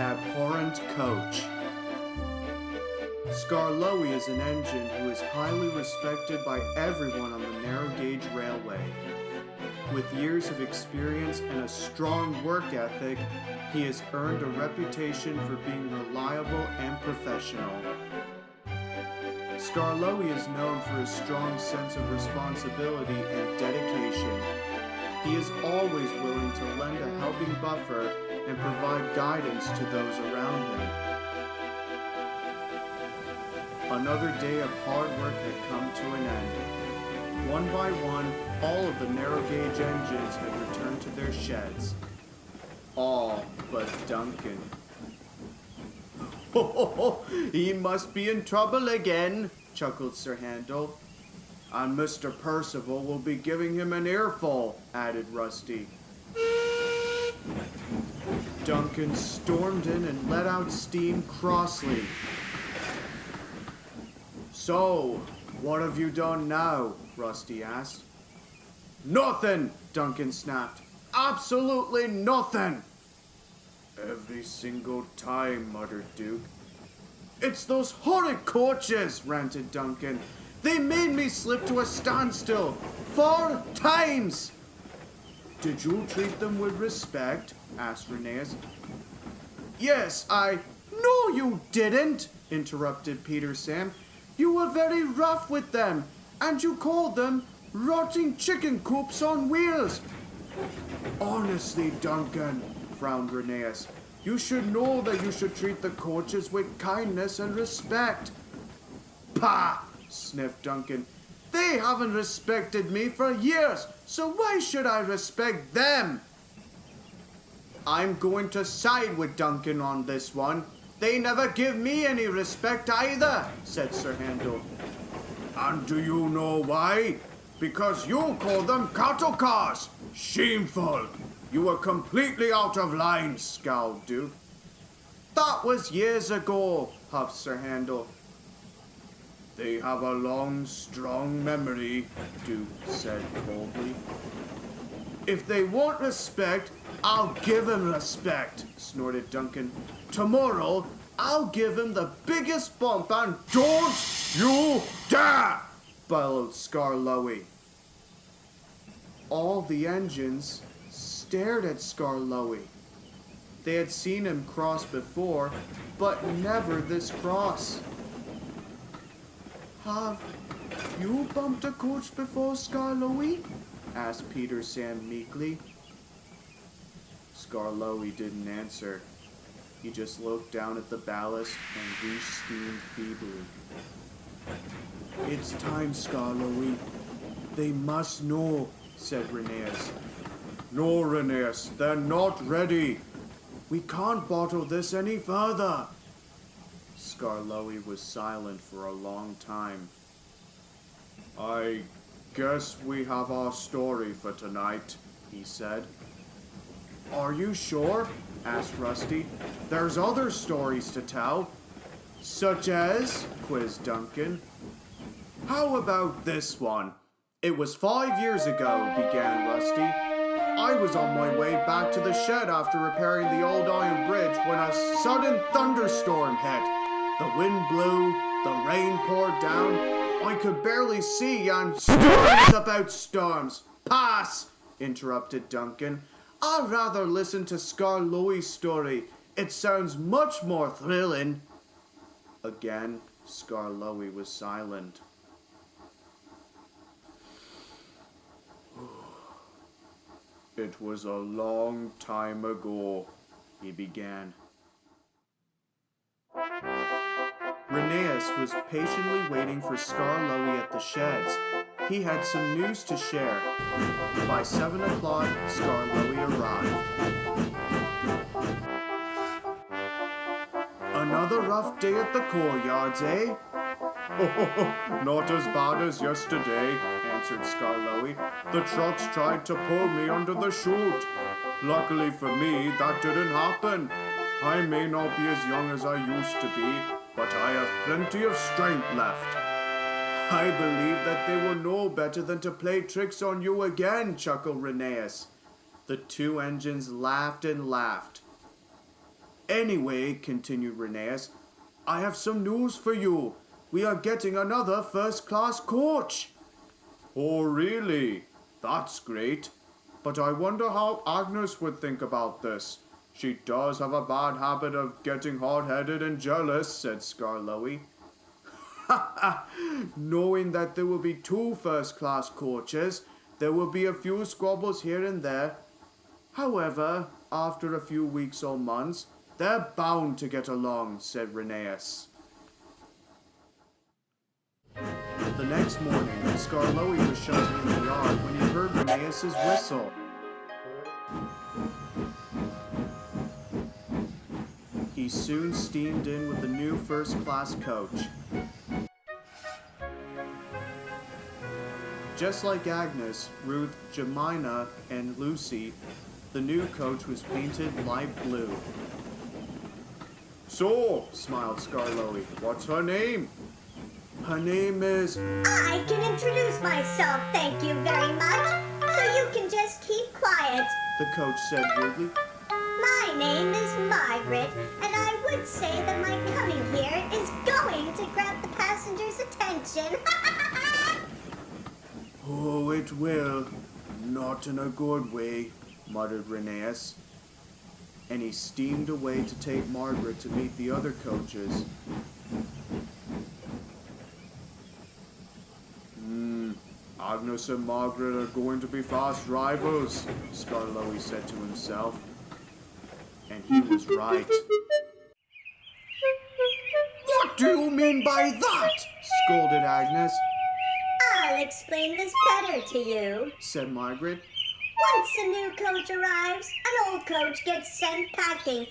Abhorrent coach. Skarloey is an engine who is highly respected by everyone on the narrow gauge railway. With years of experience and a strong work ethic, he has earned a reputation for being reliable and professional. Skarloey is known for his strong sense of responsibility and dedication. He is always willing to lend a helping buffer and provide guidance to those around him. Another day of hard work had come to an end. One by one, all of the narrow gauge engines had returned to their sheds. All but Duncan. "Ho, he must be in trouble again," chuckled Sir Handel. "And Mr. Percival will be giving him an earful," added Rusty. Duncan stormed in and let out steam crossly. "So, what have you done now?" Rusty asked. "Nothing!" Duncan snapped. "Absolutely nothing!" "Every single time," muttered Duke. "It's those horrid coaches!" ranted Duncan. "They made me slip to a standstill 4 times!" "Did you treat them with respect?" asked Rheneas. "Yes, No, you didn't!" interrupted Peter Sam. "You were very rough with them, and you called them rotting chicken coops on wheels." "Honestly, Duncan," frowned Rheneas, "you should know that you should treat the coaches with kindness and respect." "Pah!" sniffed Duncan. "They haven't respected me for years, so why should I respect them?" "I'm going to side with Duncan on this one. They never give me any respect either," said Sir Handel. "And do you know why? Because you call them cattle cars. Shameful! You were completely out of line," scowled Duke. "That was years ago," huffed Sir Handel. "They have a long, strong memory," Duke said coldly. "If they want respect, I'll give him respect," snorted Duncan. "Tomorrow, I'll give him the biggest bump and don't you dare!" bellowed Skarloey. All the engines stared at Skarloey. They had seen him cross before, but never this cross. "Have you bumped a coach before, Skarloey?" asked Peter Sam meekly. Skarloey didn't answer. He just looked down at the ballast and re-steamed feebly. "It's time, Skarloey. They must know," said Rheneas. "No, Rheneas, they're not ready. We can't bottle this any further." Skarloey was silent for a long time. "I guess we have our story for tonight," he said. "Are you sure?" asked Rusty. "There's other stories to tell." "Such as?" quizzed Duncan. "How about this one? It was 5 years ago," began Rusty. "I was on my way back to the shed after repairing the old iron bridge when a sudden thunderstorm hit. The wind blew, the rain poured down. I could barely see, and storms about storms." "Pass!" interrupted Duncan. "I'd rather listen to Skarloey's story. It sounds much more thrilling." Again, Skarloey was silent. "It was a long time ago," he began. Rheneas was patiently waiting for Skarloey at the sheds. He had some news to share. By 7 o'clock, Skarloey arrived. "Another rough day at the coal yards, eh?" "Oh, not as bad as yesterday," answered Skarloey. "The trucks tried to pull me under the chute. Luckily for me, that didn't happen. I may not be as young as I used to be, but I have plenty of strength left." "I believe that they will know better than to play tricks on you again," chuckled Rheneas. The two engines laughed and laughed. Anyway, continued Rheneas, I have some news for you. We are getting another first-class coach. Oh, really? That's great. But I wonder how Agnes would think about this. She does have a bad habit of getting hard-headed and jealous, said Skarloey. Knowing that there will be 2 first-class coaches, there will be a few squabbles here and there. However, after a few weeks or months, they're bound to get along, said Rheneas. The next morning, Skarloey was shunting in the yard when he heard Rheneas's whistle. He soon steamed in with the new first-class coach. Just like Agnes, Ruth, Jemima, and Lucy, the new coach was painted light blue. So, smiled Skarloey, what's her name? Her name is... I can introduce myself, thank you very much. So you can just keep quiet. The coach said rudely. My name is Margaret, and I would say that my coming here is going to grab the passengers' attention. Oh, it will. Not in a good way, muttered Rheneas. And he steamed away to take Margaret to meet the other coaches. Agnes and Margaret are going to be fast rivals, Skarloey said to himself. And he was right. What do you mean by that? Scolded Agnes. I'll explain this better to you, said Margaret. Once a new coach arrives, an old coach gets sent packing.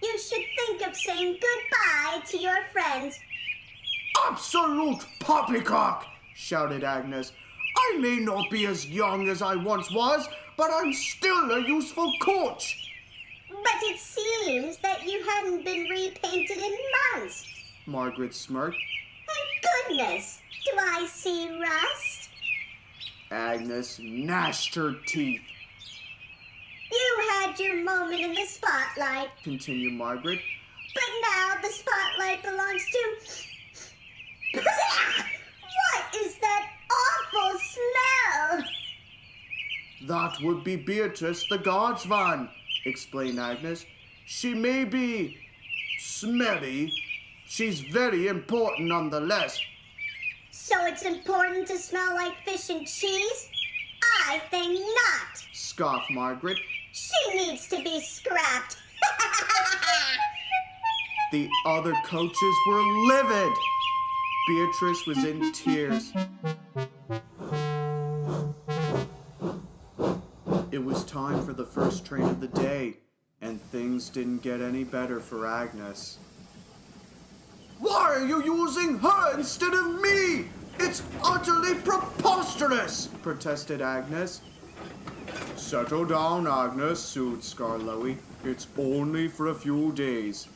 You should think of saying goodbye to your friends. Absolute poppycock! Shouted Agnes. I may not be as young as I once was, but I'm still a useful coach. But it seems that you hadn't been repainted in months. Margaret smirked. Thank goodness. Do I see rust? Agnes gnashed her teeth. You had your moment in the spotlight, continued Margaret. But now the spotlight belongs to... What is that awful smell? That would be Beatrice the guardsman, explained Agnes. She may be smelly. She's very important nonetheless. So it's important to smell like fish and cheese? I think not, scoffed Margaret. She needs to be scrapped. The other coaches were livid. Beatrice was in tears. It was time for the first train of the day, and things didn't get any better for Agnes. Why are you using her instead of me? It's utterly preposterous, protested Agnes. Settle down, Agnes, soothed Skarloey. It's only for a few days.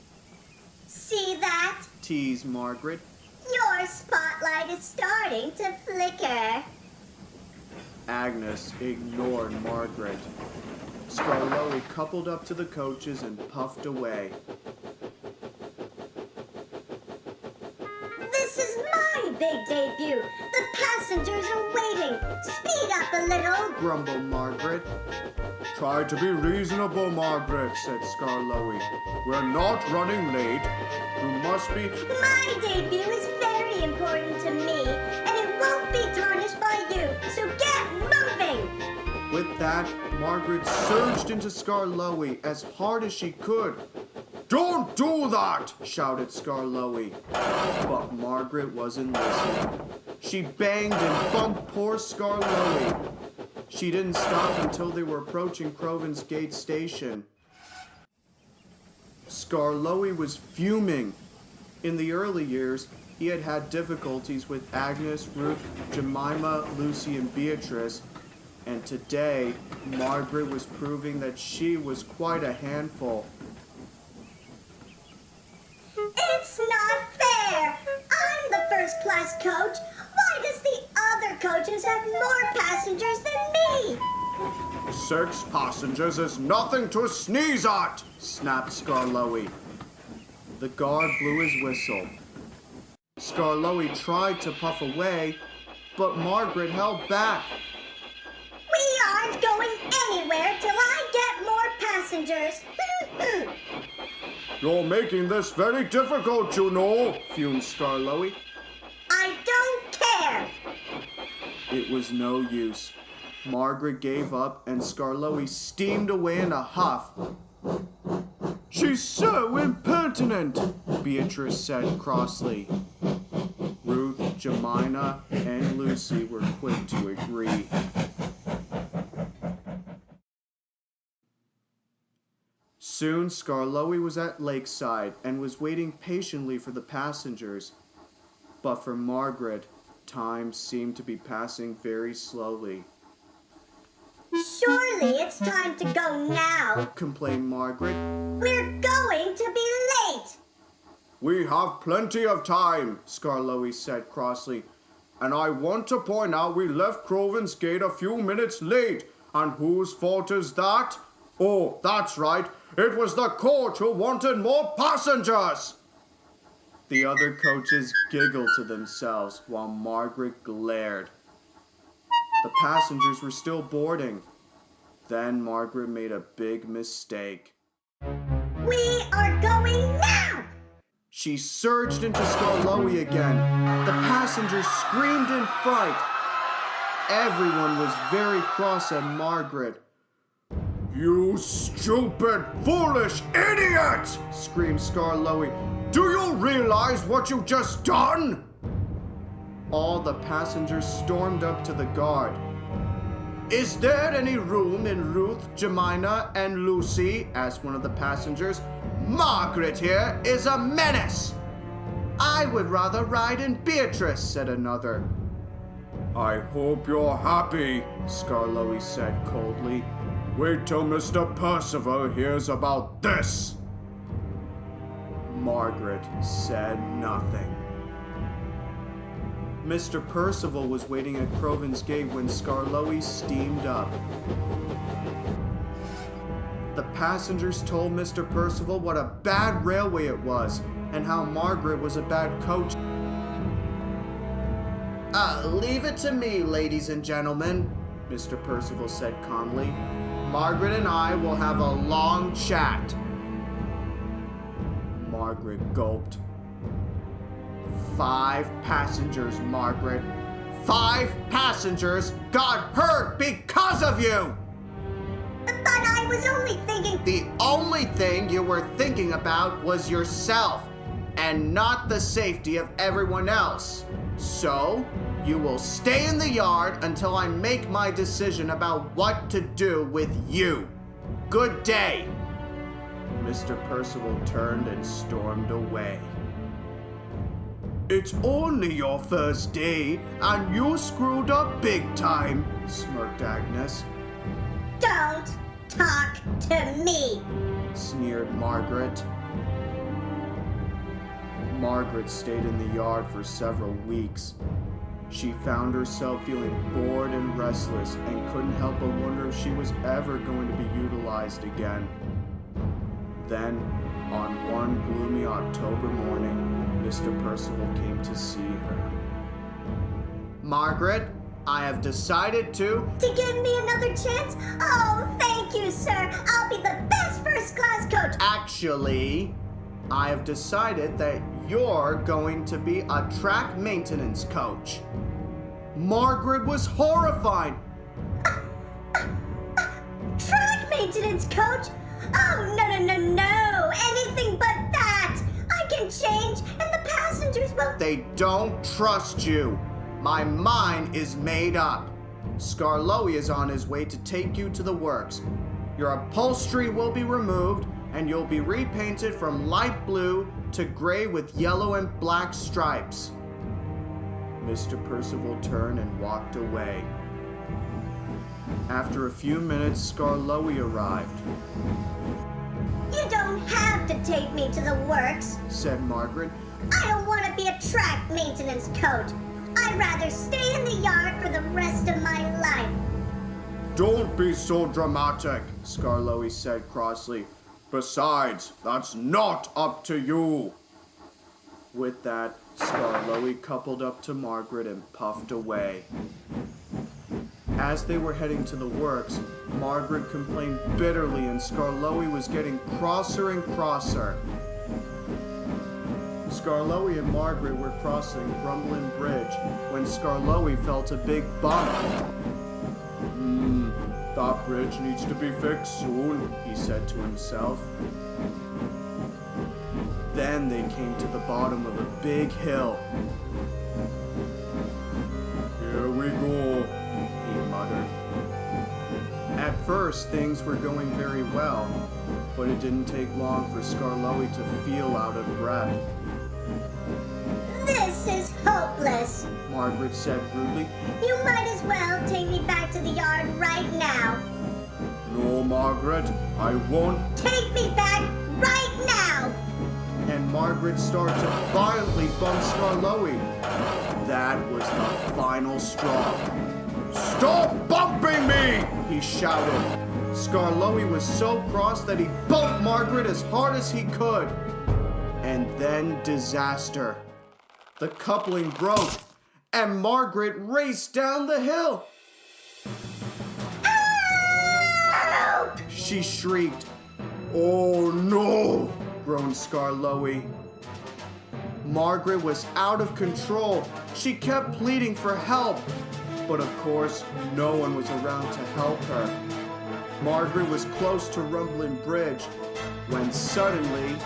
See that? Teased Margaret. Your spotlight is starting to flicker. Agnes ignored Margaret. Skarloey coupled up to the coaches and puffed away. This is my big debut. The passengers are waiting. Speed up a little, grumbled Margaret. Try to be reasonable, Margaret, said Skarloey. We're not running late. You must be... My debut is very important to me, and it won't be tarnished by you, so get moving! With that, Margaret surged into Skarloey as hard as she could. Don't do that, shouted Skarloey. But Margaret wasn't listening. She banged and bumped poor Skarloey. She didn't stop until they were approaching Croven's Gate station. Skarloey was fuming. In the early years, he had had difficulties with Agnes, Ruth, Jemima, Lucy, and Beatrice, and today, Margaret was proving that she was quite a handful. It's not fair! I'm the first-class coach. Why does the other coaches have more passengers than me? 6 passengers is nothing to sneeze at, snapped Skarloey. The guard blew his whistle. Skarloey tried to puff away, but Margaret held back. We aren't going anywhere till I get more passengers. You're making this very difficult, you know, fumed Skarloey. I don't care. It was no use. Margaret gave up and Skarloey steamed away in a huff. She's so impertinent, Beatrice said crossly. Ruth, Jemina, and Lucy were quick to agree. Soon Skarloey was at Lakeside and was waiting patiently for the passengers. But for Margaret, time seemed to be passing very slowly. Surely it's time to go now, complained Margaret. We're going to be late. We have plenty of time, Skarloey said crossly. And I want to point out we left Croven's Gate a few minutes late. And whose fault is that? Oh, that's right. It was the coach who wanted more passengers. The other coaches giggled to themselves while Margaret glared. The passengers were still boarding. Then Margaret made a big mistake. We are going now! She surged into Skarloey again. The passengers screamed in fright. Everyone was very cross at Margaret. You stupid, foolish idiot! Screamed Skarloey. Do you realize what you've just done? All the passengers stormed up to the guard. Is there any room in Ruth, Jemina, and Lucy? Asked one of the passengers. Margaret here is a menace. I would rather ride in Beatrice, said another. I hope you're happy, Skarloey said coldly. Wait till Mr. Percival hears about this. Margaret said nothing. Mr. Percival was waiting at Croven's Gate when Skarloey steamed up. The passengers told Mr. Percival what a bad railway it was and how Margaret was a bad coach. Leave it to me, ladies and gentlemen, Mr. Percival said calmly. Margaret and I will have a long chat. Margaret gulped. 5 passengers, Margaret. 5 passengers got hurt because of you! But I was only thinking... The only thing you were thinking about was yourself, and not the safety of everyone else. So, you will stay in the yard until I make my decision about what to do with you. Good day. Mr. Percival turned and stormed away. It's only your first day, and you screwed up big time, smirked Agnes. Don't talk to me, sneered Margaret. Margaret stayed in the yard for several weeks. She found herself feeling bored and restless and couldn't help but wonder if she was ever going to be utilized again. Then, on one gloomy October morning, Mr. Percival came to see her. Margaret, I have decided to... To give me another chance? Oh, thank you, sir. I'll be the best first-class coach. Actually, I have decided that you're going to be a track maintenance coach. Margaret was horrified. Track maintenance coach? Oh, no. Anything but that. I can change, and the passengers will... They don't trust you. My mind is made up. Skarloey is on his way to take you to the works. Your upholstery will be removed, and you'll be repainted from light blue to gray with yellow and black stripes. Mr. Percival turned and walked away. After a few minutes, Skarloey arrived. You don't have to take me to the works, said Margaret. I don't want to be a track maintenance coach. I'd rather stay in the yard for the rest of my life. Don't be so dramatic, Skarloey said crossly. Besides, that's not up to you. With that, Skarloey coupled up to Margaret and puffed away. As they were heading to the works, Margaret complained bitterly and Skarloey was getting crosser and crosser. Skarloey and Margaret were crossing Rumbling Bridge when Skarloey felt a big bump. That bridge needs to be fixed soon, he said to himself. Then they came to the bottom of a big hill. Here we go, he muttered. At first, things were going very well, but it didn't take long for Skarloey to feel out of breath. This is hopeless, Margaret said rudely. You might as well take me back to the yard right now. No, Margaret, I won't. Take me back right now! And Margaret started to violently bump Skarloey. That was the final straw. Stop bumping me! He shouted. Skarloey was so cross that he bumped Margaret as hard as he could. And then disaster. The coupling broke, and Margaret raced down the hill. Help! She shrieked. Oh no, groaned Skarloey. Margaret was out of control. She kept pleading for help. But of course, no one was around to help her. Margaret was close to Rumbling Bridge when suddenly...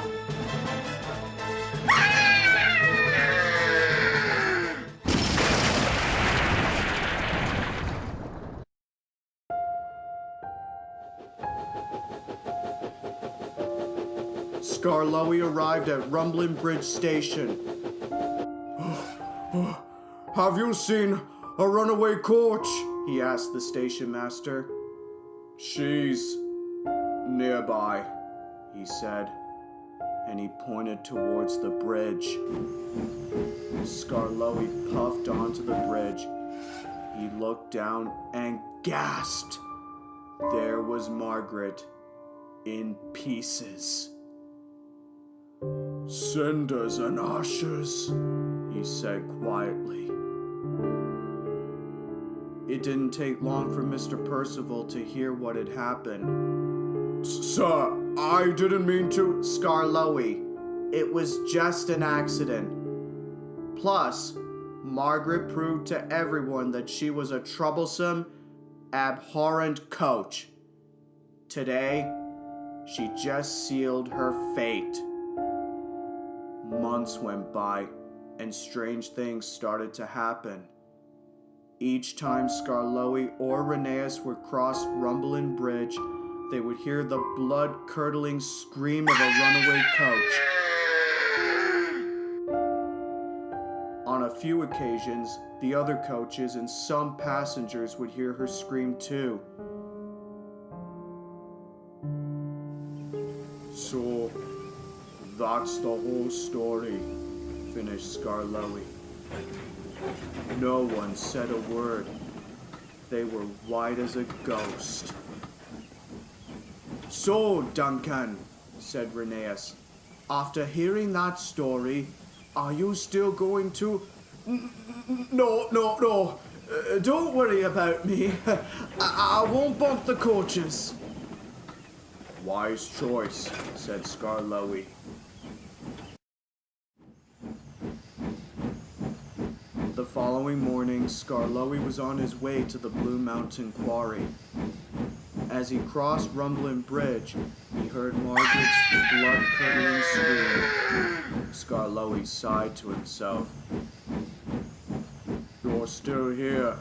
Skarloey arrived at Rumbling Bridge Station. Have you seen a runaway coach? He asked the station master. She's nearby, he said, and he pointed towards the bridge. Skarloey puffed onto the bridge. He looked down and gasped. There was Margaret, in pieces. Cinders and ashes, he said quietly. It didn't take long for Mr. Percival to hear what had happened. Sir, I didn't mean to. Skarloey, it was just an accident. Plus, Margaret proved to everyone that she was a troublesome, abhorrent coach. Today, she just sealed her fate. Months went by, and strange things started to happen. Each time Skarloey or Rheneas would cross Rumbling Bridge, they would hear the blood-curdling scream of a runaway coach. On a few occasions, the other coaches and some passengers would hear her scream too. So, that's the whole story, finished Skarloey. No one said a word. They were white as a ghost. So, Duncan, said Rheneas, after hearing that story, are you still going to... No. Don't worry about me. I won't bump the coaches. Wise choice, said Skarloey. The following morning, Skarloey was on his way to the Blue Mountain Quarry. As he crossed Rumbling Bridge, he heard Margaret's blood-curdling scream. Skarloey sighed to himself. You're still here.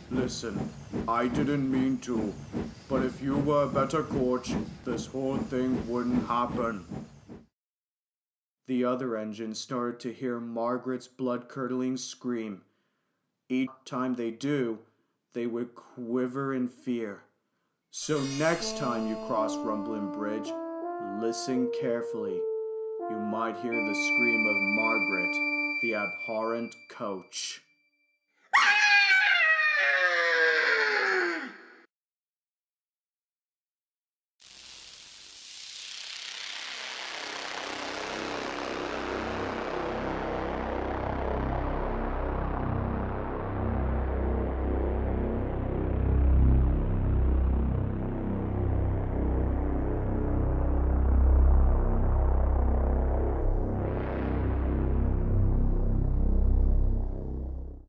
Listen, I didn't mean to, but if you were a better coach, this whole thing wouldn't happen. The other engines started to hear Margaret's blood-curdling scream. Each time they do, they would quiver in fear. So next time you cross Rumbling Bridge, listen carefully. You might hear the scream of Margaret, the abhorrent coach.